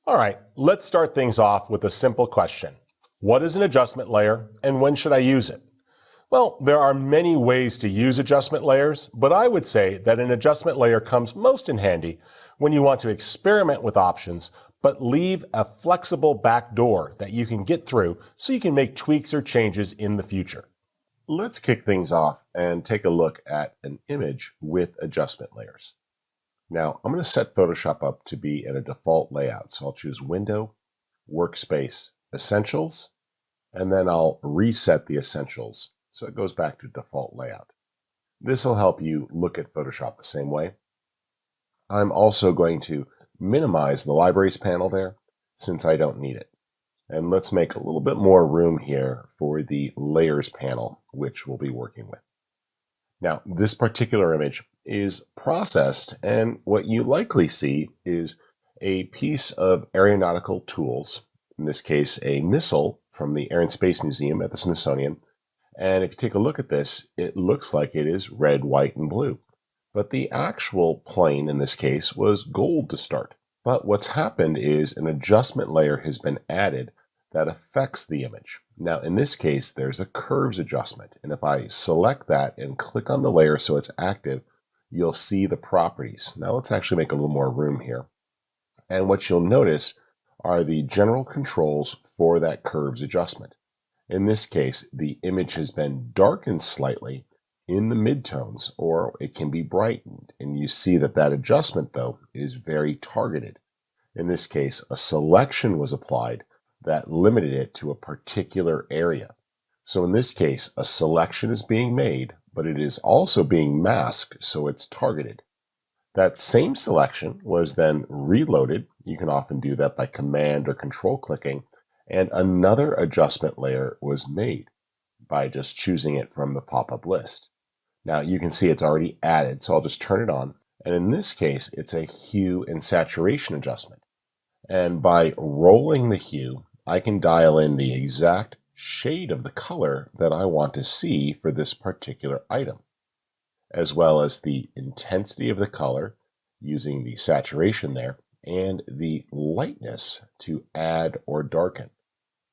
All right, let's start things off with a simple question. What is an adjustment layer and when should I use it? Well, there are many ways to use adjustment layers, but I would say that an adjustment layer comes most in handy when you want to experiment with options, but leave a flexible back door that you can get through so you can make tweaks or changes in the future. Let's kick things off and take a look at an image with adjustment layers. Now, I'm going to set Photoshop up to be in a default layout. So I'll choose Window, Workspace, Essentials, and then I'll reset the Essentials so it goes back to default layout. This will help you look at Photoshop the same way. I'm also going to minimize the Libraries panel there since I don't need it. And let's make a little bit more room here for the Layers panel, which we'll be working with. Now, this particular image is processed, and what you likely see is a piece of aeronautical tools, in this case, a missile from the Air and Space Museum at the Smithsonian. And if you take a look at this, it looks like it is red, white, and blue. But the actual plane in this case was gold to start. But what's happened is an adjustment layer has been added that affects the image. Now, in this case, there's a curves adjustment. And if I select that and click on the layer so it's active, you'll see the properties. Now, let's actually make a little more room here. And what you'll notice are the general controls for that curves adjustment. In this case, the image has been darkened slightly in the midtones, or it can be brightened. And you see that that adjustment, though, is very targeted. In this case, a selection was applied that limited it to a particular area. So in this case, a selection is being made, but it is also being masked, so it's targeted. That same selection was then reloaded. You can often do that by Command or Control clicking, and another adjustment layer was made by just choosing it from the pop-up list. Now you can see it's already added, so I'll just turn it on. And in this case, it's a hue and saturation adjustment. And by rolling the hue, I can dial in the exact shade of the color that I want to see for this particular item, as well as the intensity of the color using the saturation there and the lightness to add or darken.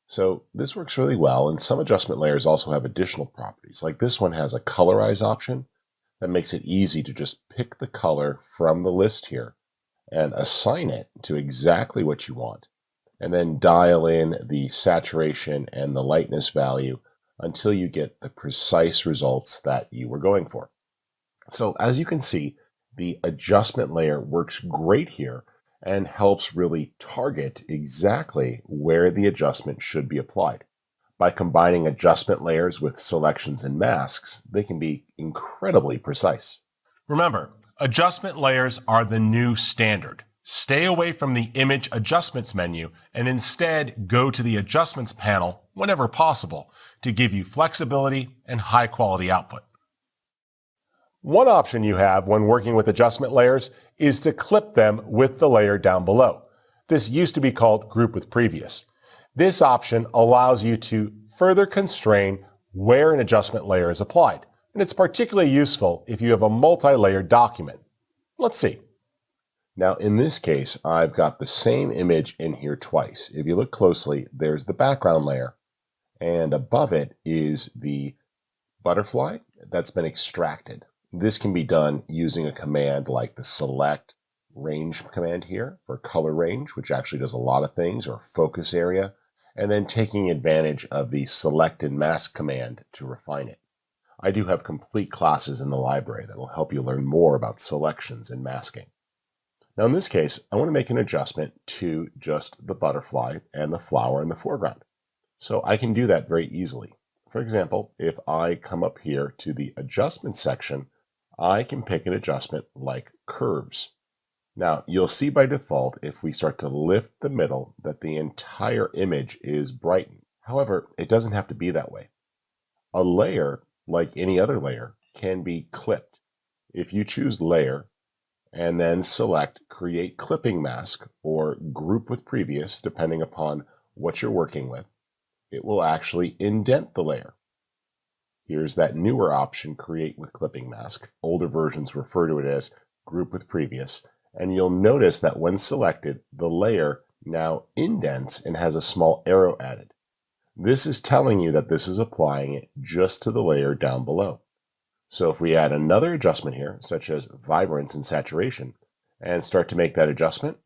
So this works really well, and some adjustment layers also have additional properties. Like this one has a colorize option that makes it easy to just pick the color from the list here and assign it to exactly what you want, and then dial in the saturation and the lightness value until you get the precise results that you were going for. So as you can see, the adjustment layer works great here and helps really target exactly where the adjustment should be applied. By combining adjustment layers with selections and masks, they can be incredibly precise. Remember, adjustment layers are the new standard. Stay away from the Image Adjustments menu and instead go to the Adjustments panel whenever possible to give you flexibility and high quality output. One option you have when working with adjustment layers is to clip them with the layer down below. This used to be called Group with Previous. This option allows you to further constrain where an adjustment layer is applied, and it's particularly useful if you have a multi-layer document. Let's see. Now in this case, I've got the same image in here twice. If you look closely, there's the background layer, and above it is the butterfly that's been extracted. This can be done using a command like the select range command here for color range, which actually does a lot of things, or focus area, and then taking advantage of the select and mask command to refine it. I do have complete classes in the library that will help you learn more about selections and masking. Now in this case, I want to make an adjustment to just the butterfly and the flower in the foreground. So I can do that very easily. For example, if I come up here to the adjustment section, I can pick an adjustment like curves. Now you'll see by default, if we start to lift the middle, that the entire image is brightened. However, it doesn't have to be that way. A layer, like any other layer, can be clipped. If you choose Layer and then select Create Clipping Mask or Group with Previous, depending upon what you're working with, it will actually indent the layer. Here's that newer option, Create with Clipping Mask. Older versions refer to it as Group with Previous, and you'll notice that when selected, the layer now indents and has a small arrow added. This is telling you that this is applying it just to the layer down below. So if we add another adjustment here, such as vibrance and saturation, and start to make that adjustment,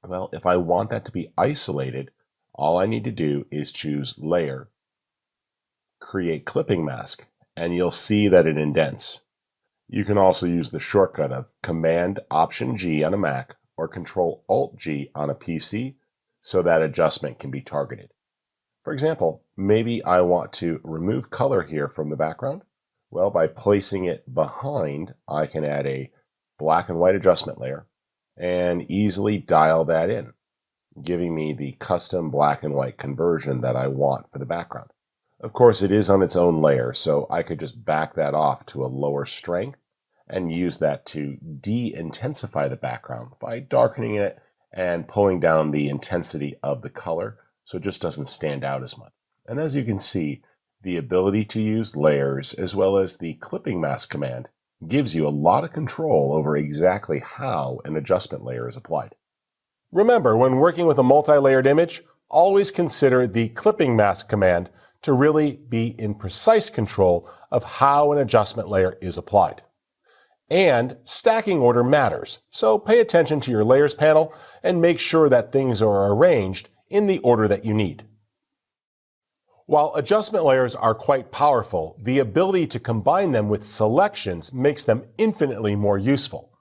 well, if I want that to be isolated, all I need to do is choose Layer, Create Clipping Mask, and you'll see that it indents. You can also use the shortcut of Command-Option-G on a Mac or Control-Alt-G on a PC so that adjustment can be targeted. For example, maybe I want to remove color here from the background. Well, by placing it behind, I can add a black and white adjustment layer and easily dial that in, giving me the custom black and white conversion that I want for the background. Of course, it is on its own layer, so I could just back that off to a lower strength and use that to de-intensify the background by darkening it and pulling down the intensity of the color so it just doesn't stand out as much. And as you can see, the ability to use layers as well as the clipping mask command gives you a lot of control over exactly how an adjustment layer is applied. Remember, when working with a multi-layered image, always consider the clipping mask command to really be in precise control of how an adjustment layer is applied. And stacking order matters, so pay attention to your layers panel and make sure that things are arranged in the order that you need. While adjustment layers are quite powerful, the ability to combine them with selections makes them infinitely more useful.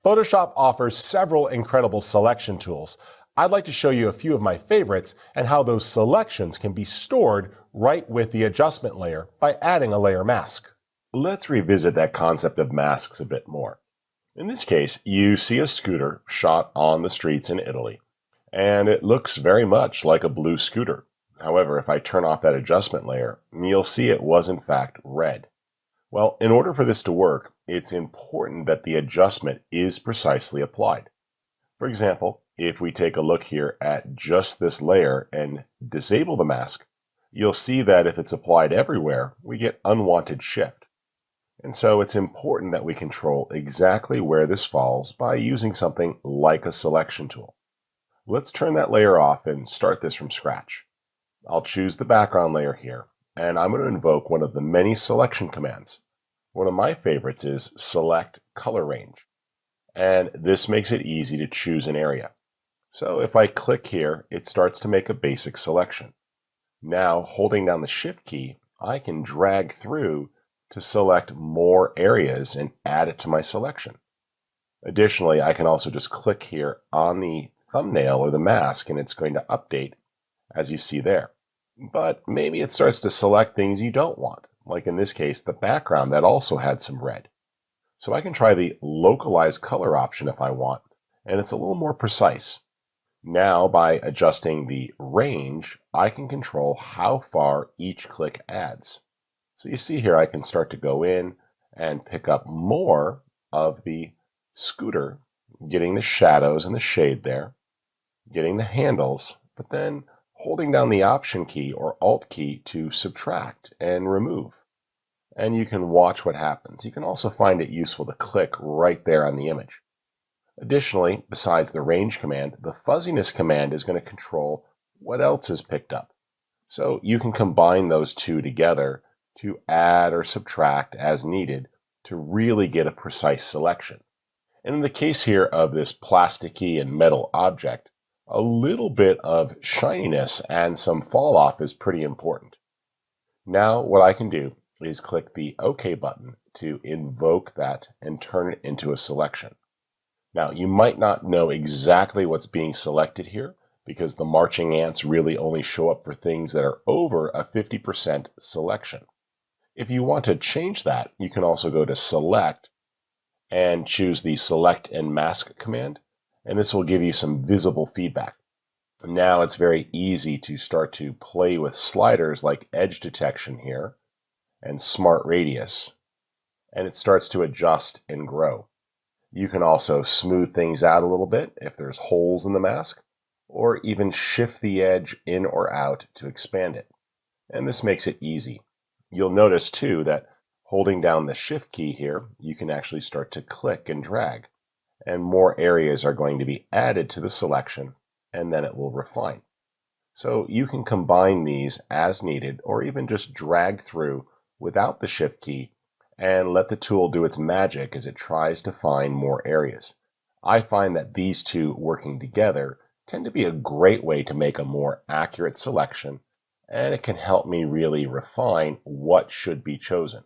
Photoshop offers several incredible selection tools. I'd like to show you a few of my favorites and how those selections can be stored right with the adjustment layer by adding a layer mask. Let's revisit that concept of masks a bit more. In this case, you see a scooter shot on the streets in Italy, and it looks very much like a blue scooter. However, if I turn off that adjustment layer, you'll see it was in fact red. Well, in order for this to work, it's important that the adjustment is precisely applied. For example, if we take a look here at just this layer and disable the mask, you'll see that if it's applied everywhere, we get unwanted shift. And so it's important that we control exactly where this falls by using something like a selection tool. Let's turn that layer off and start this from scratch. I'll choose the background layer here, and I'm going to invoke one of the many selection commands. One of my favorites is Select Color Range, and this makes it easy to choose an area. So if I click here, it starts to make a basic selection. Now, holding down the Shift key, I can drag through to select more areas and add it to my selection. Additionally, I can also just click here on the thumbnail or the mask, and it's going to update as you see there. But maybe it starts to select things you don't want, like in this case, the background that also had some red. So I can try the localize color option if I want, and it's a little more precise. Now, by adjusting the range, I can control how far each click adds. So you see here, I can start to go in and pick up more of the scooter, getting the shadows and the shade there, getting the handles, but then holding down the Option key or Alt key to subtract and remove. And you can watch what happens. You can also find it useful to click right there on the image. Additionally, besides the range command, the fuzziness command is going to control what else is picked up. So you can combine those two together to add or subtract as needed to really get a precise selection. And in the case here of this plasticky and metal object, a little bit of shininess and some fall off is pretty important. Now what I can do is click the OK button to invoke that and turn it into a selection. Now you might not know exactly what's being selected here because the marching ants really only show up for things that are over a 50% selection. If you want to change that, you can also go to Select and choose the Select and Mask command, and this will give you some visible feedback. Now it's very easy to start to play with sliders like edge detection here and smart radius, and it starts to adjust and grow. You can also smooth things out a little bit if there's holes in the mask, or even shift the edge in or out to expand it. And this makes it easy. You'll notice too that holding down the Shift key here, you can actually start to click and drag, and more areas are going to be added to the selection and then it will refine. So you can combine these as needed or even just drag through without the shift key and let the tool do its magic as it tries to find more areas. I find that these two working together tend to be a great way to make a more accurate selection, and it can help me really refine what should be chosen.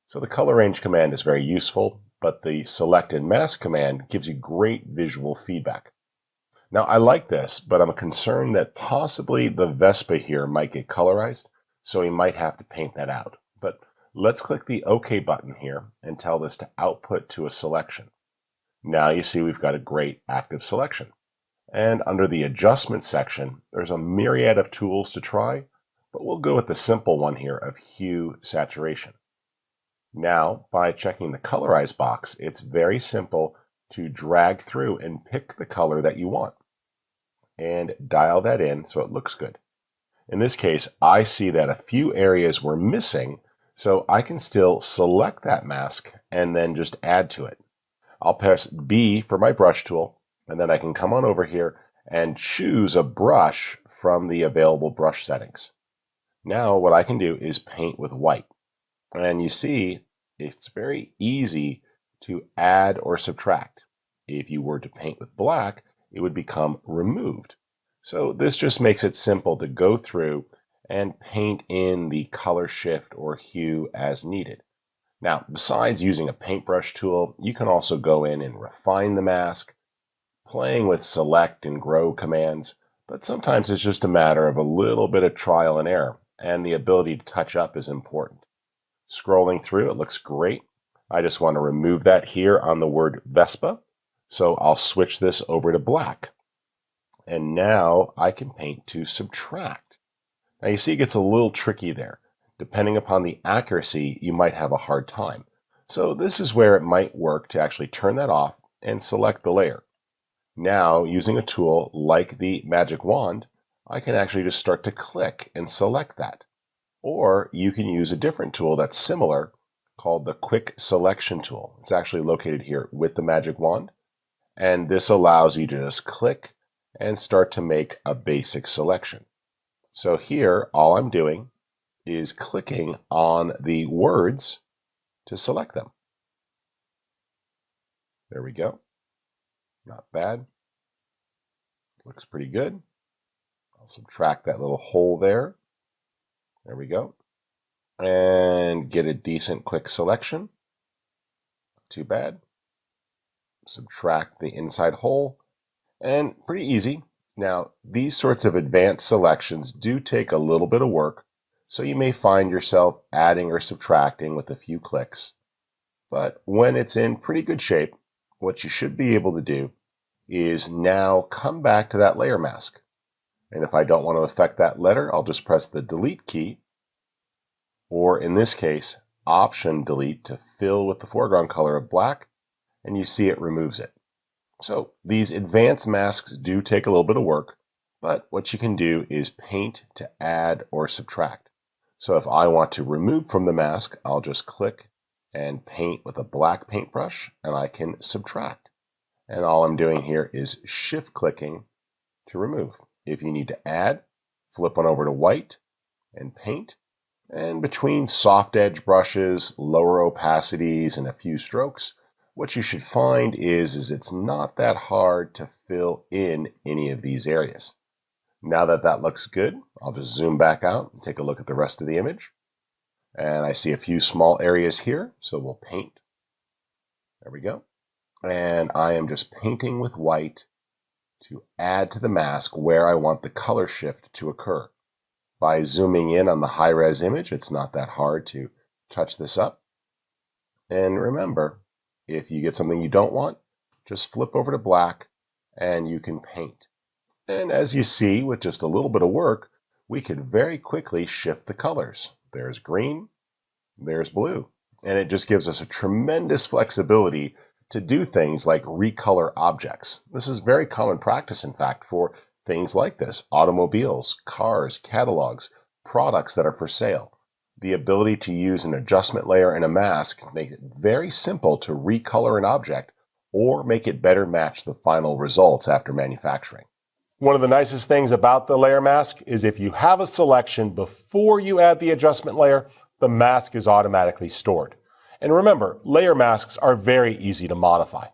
So the color range command is very useful, but the select and mask command gives you great visual feedback. Now I like this, but I'm concerned that possibly the Vespa here might get colorized, so we might have to paint that out. But let's click the OK button here and tell this to output to a selection. Now you see we've got a great active selection. And under the adjustment section, there's a myriad of tools to try, but we'll go with the simple one here of hue saturation. Now, by checking the colorize box, it's very simple to drag through and pick the color that you want and dial that in so it looks good. In this case, I see that a few areas were missing, so I can still select that mask and then just add to it. I'll press B for my brush tool, and then I can come on over here and choose a brush from the available brush settings. Now what I can do is paint with white. And you see, it's very easy to add or subtract. If you were to paint with black, it would become removed. So this just makes it simple to go through and paint in the color shift or hue as needed. Now, besides using a paintbrush tool, you can also go in and refine the mask, playing with select and grow commands, but sometimes it's just a matter of a little bit of trial and error, and the ability to touch up is important. Scrolling through, it looks great. I just want to remove that here on the word Vespa, so I'll switch this over to black. And now I can paint to subtract. Now you see it gets a little tricky there. Depending upon the accuracy, you might have a hard time. So this is where it might work to actually turn that off and select the layer. Now, using a tool like the magic wand, I can actually just start to click and select that. Or you can use a different tool that's similar called the quick selection tool. It's actually located here with the magic wand. And this allows you to just click and start to make a basic selection. So here, all I'm doing is clicking on the words to select them. There we go. Not bad. Looks pretty good. I'll subtract that little hole there. There we go. And get a decent quick selection. Not too bad. Subtract the inside hole. And pretty easy. Now, these sorts of advanced selections do take a little bit of work, so you may find yourself adding or subtracting with a few clicks. But when it's in pretty good shape, what you should be able to do is now come back to that layer mask. And if I don't want to affect that letter, I'll just press the delete key, or in this case, Option Delete to fill with the foreground color of black, and you see it removes it. So these advanced masks do take a little bit of work, but what you can do is paint to add or subtract. So if I want to remove from the mask, I'll just click and paint with a black paintbrush, and I can subtract. And all I'm doing here is shift clicking to remove. If you need to add, flip on over to white and paint. And between soft edge brushes, lower opacities, and a few strokes, what you should find is it's not that hard to fill in any of these areas. Now that that looks good, I'll just zoom back out and take a look at the rest of the image. And I see a few small areas here, so we'll paint. There we go. And I am just painting with white to add to the mask where I want the color shift to occur. By zooming in on the high-res image, it's not that hard to touch this up. And remember, if you get something you don't want, just flip over to black and you can paint. And as you see, with just a little bit of work, we can very quickly shift the colors. There's green, there's blue. And it just gives us a tremendous flexibility to do things like recolor objects. This is very common practice, in fact, for things like this: automobiles, cars, catalogs, products that are for sale. The ability to use an adjustment layer and a mask makes it very simple to recolor an object or make it better match the final results after manufacturing. One of the nicest things about the layer mask is if you have a selection before you add the adjustment layer, the mask is automatically stored. And remember, layer masks are very easy to modify.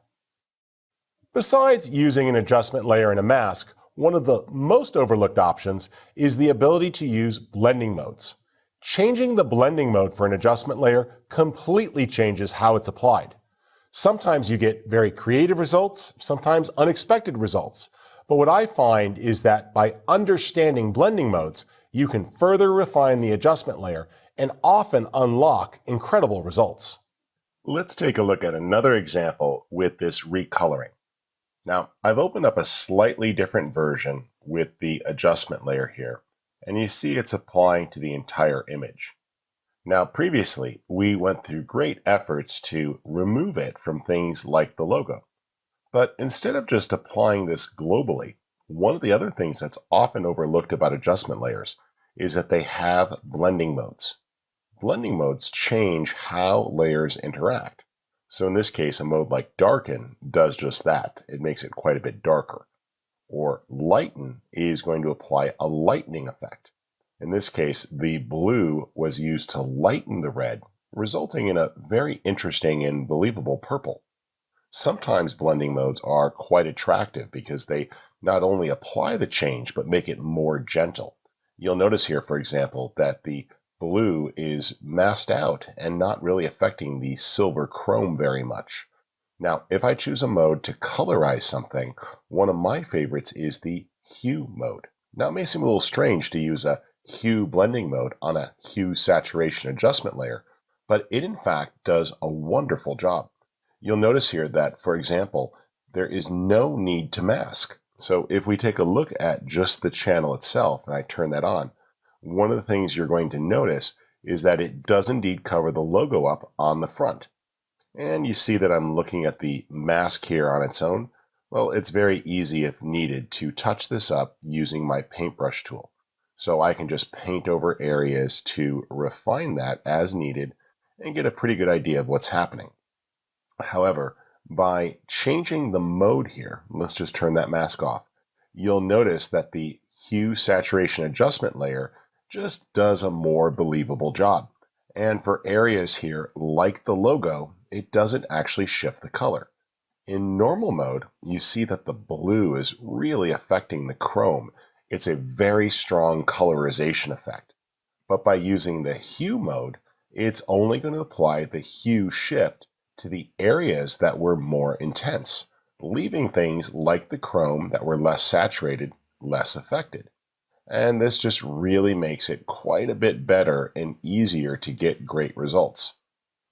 Besides using an adjustment layer in a mask, one of the most overlooked options is the ability to use blending modes. Changing the blending mode for an adjustment layer completely changes how it's applied. Sometimes you get very creative results, sometimes unexpected results. But what I find is that by understanding blending modes, you can further refine the adjustment layer and often unlock incredible results. Let's take a look at another example with this recoloring. Now, I've opened up a slightly different version with the adjustment layer here, and you see it's applying to the entire image. Now, previously, we went through great efforts to remove it from things like the logo. But instead of just applying this globally, one of the other things that's often overlooked about adjustment layers is that they have blending modes. Blending modes change how layers interact. So in this case, a mode like darken does just that. It makes it quite a bit darker. Or lighten is going to apply a lightening effect. In this case, the blue was used to lighten the red, resulting in a very interesting and believable purple. Sometimes blending modes are quite attractive because they not only apply the change but make it more gentle. You'll notice here, for example, that the blue is masked out and not really affecting the silver chrome very much. Now, if I choose a mode to colorize something, one of my favorites is the hue mode. Now, it may seem a little strange to use a hue blending mode on a hue saturation adjustment layer, but it in fact does a wonderful job. You'll notice here that, for example, there is no need to mask. So if we take a look at just the channel itself, and I turn that on, one of the things you're going to notice is that it does indeed cover the logo up on the front. And you see that I'm looking at the mask here on its own. Well, it's very easy if needed to touch this up using my paintbrush tool. So I can just paint over areas to refine that as needed and get a pretty good idea of what's happening. However, by changing the mode here, let's just turn that mask off, you'll notice that the hue saturation adjustment layer just does a more believable job. And for areas here, like the logo, it doesn't actually shift the color. In normal mode, you see that the blue is really affecting the chrome. It's a very strong colorization effect. But by using the hue mode, it's only going to apply the hue shift to the areas that were more intense, leaving things like the chrome that were less saturated less affected. And this just really makes it quite a bit better and easier to get great results.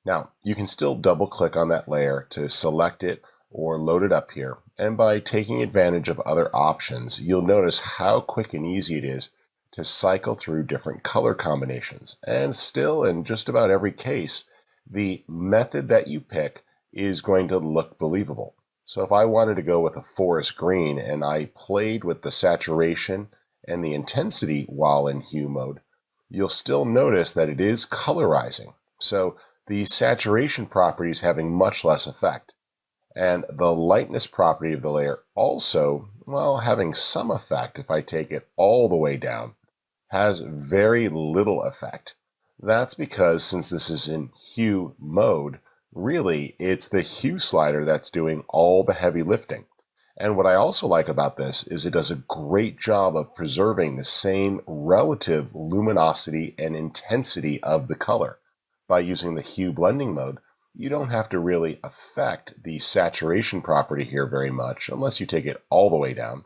Now, you can still double click on that layer to select it or load it up here, and by taking advantage of other options, you'll notice how quick and easy it is to cycle through different color combinations. And still, in just about every case, the method that you pick is going to look believable. So if I wanted to go with a forest green and I played with the saturation and the intensity while in hue mode, you'll still notice that it is colorizing. So the saturation property is having much less effect. And the lightness property of the layer also, well, having some effect if I take it all the way down, has very little effect. That's because since this is in hue mode, really it's the hue slider that's doing all the heavy lifting. And what I also like about this is it does a great job of preserving the same relative luminosity and intensity of the color. By using the hue blending mode, you don't have to really affect the saturation property here very much unless you take it all the way down.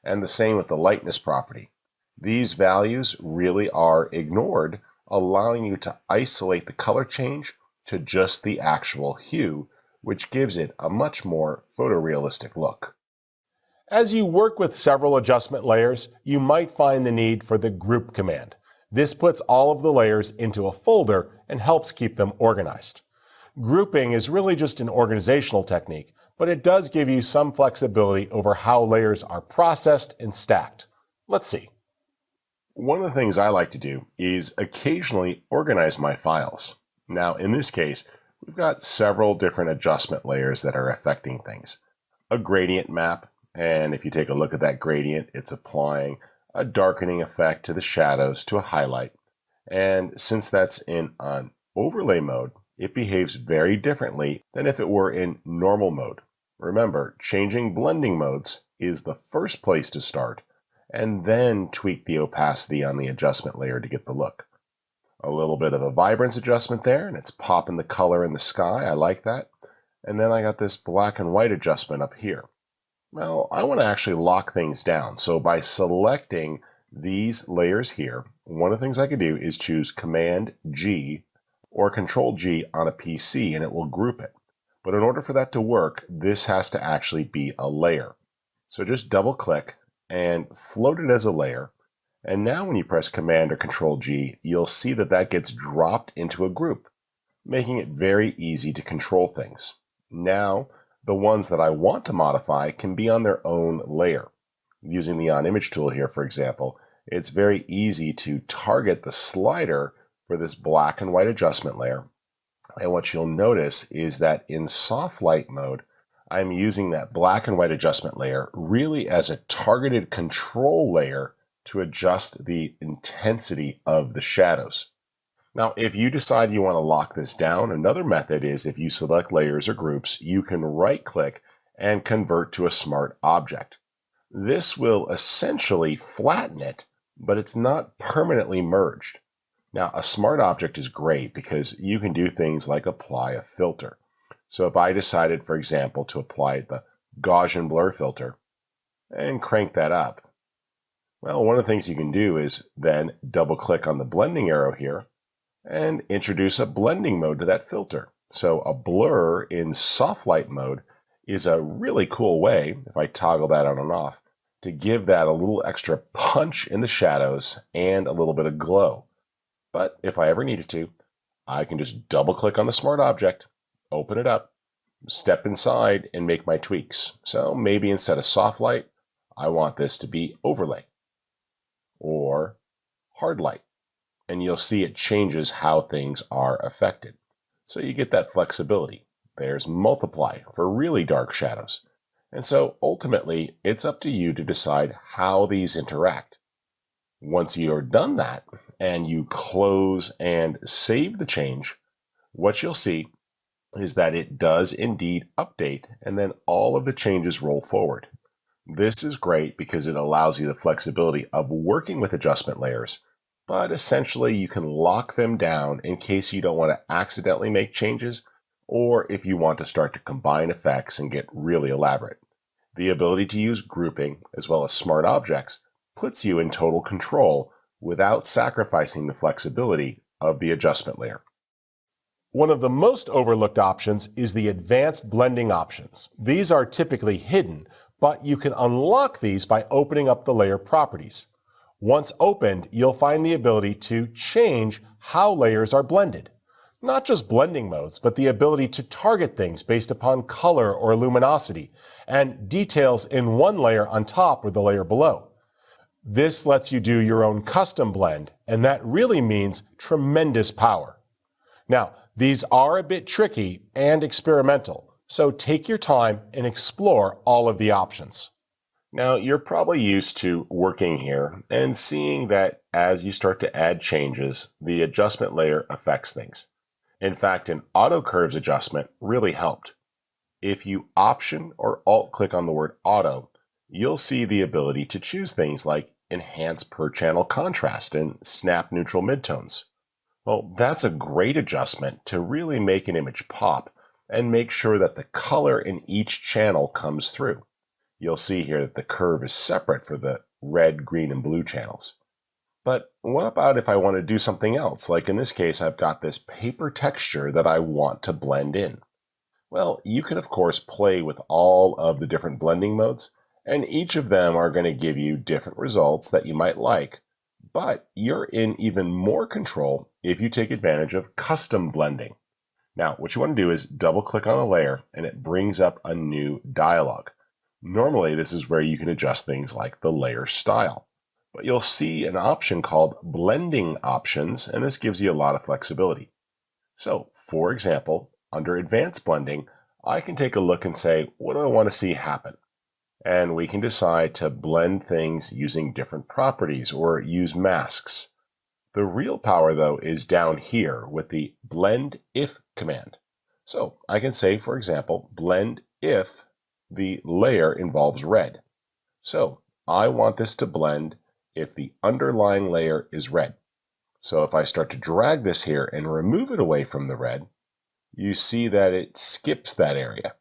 And the same with the lightness property. These values really are ignored, allowing you to isolate the color change to just the actual hue, which gives it a much more photorealistic look. As you work with several adjustment layers, you might find the need for the group command. This puts all of the layers into a folder and helps keep them organized. Grouping is really just an organizational technique, but it does give you some flexibility over how layers are processed and stacked. Let's see. One of the things I like to do is occasionally organize my files. Now, in this case, we've got several different adjustment layers that are affecting things. A gradient map, And if you take a look at that gradient, it's applying a darkening effect to the shadows to a highlight. And since that's in an overlay mode, it behaves very differently than if it were in normal mode. Remember, changing blending modes is the first place to start, and then tweak the opacity on the adjustment layer to get the look. A little bit of a vibrance adjustment there, and it's popping the color in the sky. I like that. And then I got this black and white adjustment up here. Well, I want to actually lock things down. So by selecting these layers here, one of the things I could do is choose Command G or Control G on a PC, and it will group it. But in order for that to work, this has to actually be a layer. So just double click and float it as a layer. And now when you press Command or Control G, you'll see that that gets dropped into a group, making it very easy to control things. Now, the ones that I want to modify can be on their own layer. Using the On Image tool here, for example, it's very easy to target the slider for this black and white adjustment layer. And what you'll notice is that in soft light mode, I'm using that black and white adjustment layer really as a targeted control layer to adjust the intensity of the shadows. Now, if you decide you want to lock this down, another method is if you select layers or groups, you can right-click and convert to a smart object. This will essentially flatten it, but it's not permanently merged. Now, a smart object is great because you can do things like apply a filter. So if I decided, for example, to apply the Gaussian blur filter and crank that up, well, one of the things you can do is then double-click on the blending arrow here and introduce a blending mode to that filter. So a blur in soft light mode is a really cool way, if I toggle that on and off, to give that a little extra punch in the shadows and a little bit of glow. But if I ever needed to, I can just double-click on the smart object, open it up, step inside, and make my tweaks. So maybe instead of soft light, I want this to be overlay or hard light. And you'll see it changes how things are affected. So you get that flexibility. There's multiply for really dark shadows. And so ultimately, it's up to you to decide how these interact. Once you're done that and you close and save the change, what you'll see is that it does indeed update, and then all of the changes roll forward. This is great because it allows you the flexibility of working with adjustment layers, but essentially you can lock them down in case you don't want to accidentally make changes or if you want to start to combine effects and get really elaborate. The ability to use grouping as well as smart objects puts you in total control without sacrificing the flexibility of the adjustment layer. One of the most overlooked options is the advanced blending options. These are typically hidden, but you can unlock these by opening up the layer properties. Once opened, you'll find the ability to change how layers are blended. Not just blending modes, but the ability to target things based upon color or luminosity, and details in one layer on top or the layer below. This lets you do your own custom blend, and that really means tremendous power. Now, these are a bit tricky and experimental, so take your time and explore all of the options. Now, you're probably used to working here and seeing that as you start to add changes, the adjustment layer affects things. In fact, an auto curves adjustment really helped. If you Option or Alt-click on the word auto, you'll see the ability to choose things like enhance per channel contrast and snap neutral midtones. Well, that's a great adjustment to really make an image pop and make sure that the color in each channel comes through. You'll see here that the curve is separate for the red, green, and blue channels. But what about if I want to do something else? Like in this case, I've got this paper texture that I want to blend in. Well, you can of course play with all of the different blending modes, and each of them are going to give you different results that you might like. But you're in even more control if you take advantage of custom blending. Now, what you want to do is double click on a layer and it brings up a new dialog. Normally, this is where you can adjust things like the layer style. But you'll see an option called Blending Options, and this gives you a lot of flexibility. So, for example, under Advanced Blending, I can take a look and say, what do I want to see happen? And we can decide to blend things using different properties or use masks. The real power, though, is down here with the blend if command. So I can say, for example, blend if the layer involves red. So I want this to blend if the underlying layer is red. So if I start to drag this here and remove it away from the red, you see that it skips that area.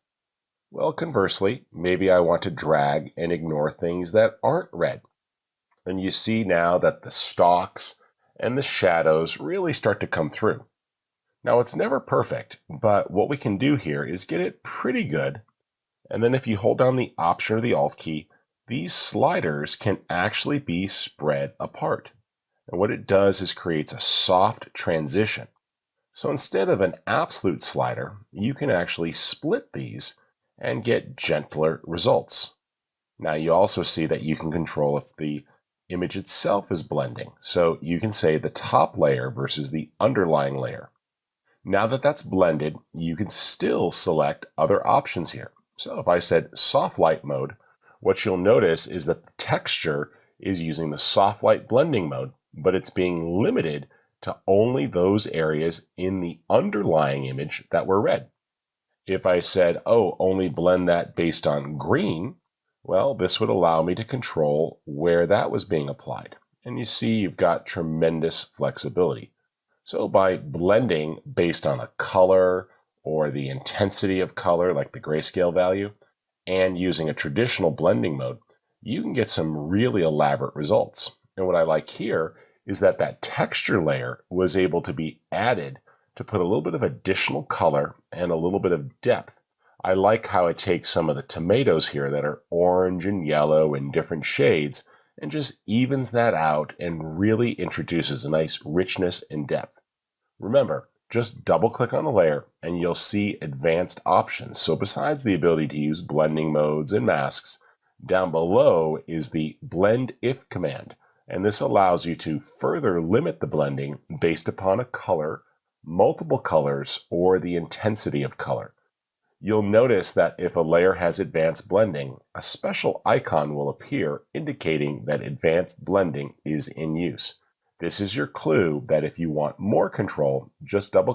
Well, conversely, maybe I want to drag and ignore things that aren't red. And you see now that the stalks and the shadows really start to come through. Now, it's never perfect, but what we can do here is get it pretty good. And then if you hold down the Option or the Alt key, these sliders can actually be spread apart. And what it does is creates a soft transition. So instead of an absolute slider, you can actually split these and get gentler results. Now you also see that you can control if the image itself is blending. So you can say the top layer versus the underlying layer. Now that that's blended, you can still select other options here. So if I said soft light mode, what you'll notice is that the texture is using the soft light blending mode, but it's being limited to only those areas in the underlying image that were red. If I said, oh, only blend that based on green, well, this would allow me to control where that was being applied. And you see you've got tremendous flexibility. So by blending based on a color or the intensity of color, like the grayscale value, and using a traditional blending mode, you can get some really elaborate results. And what I like here is that that texture layer was able to be added to put a little bit of additional color and a little bit of depth. I like how it takes some of the tomatoes here that are orange and yellow in different shades and just evens that out and really introduces a nice richness and depth. Remember, just double click on the layer and you'll see advanced options. So besides the ability to use blending modes and masks, down below is the blend if command. And this allows you to further limit the blending based upon a color, multiple colors, or the intensity of color. You'll notice that if a layer has advanced blending, a special icon will appear indicating that advanced blending is in use. This is your clue that if you want more control, just double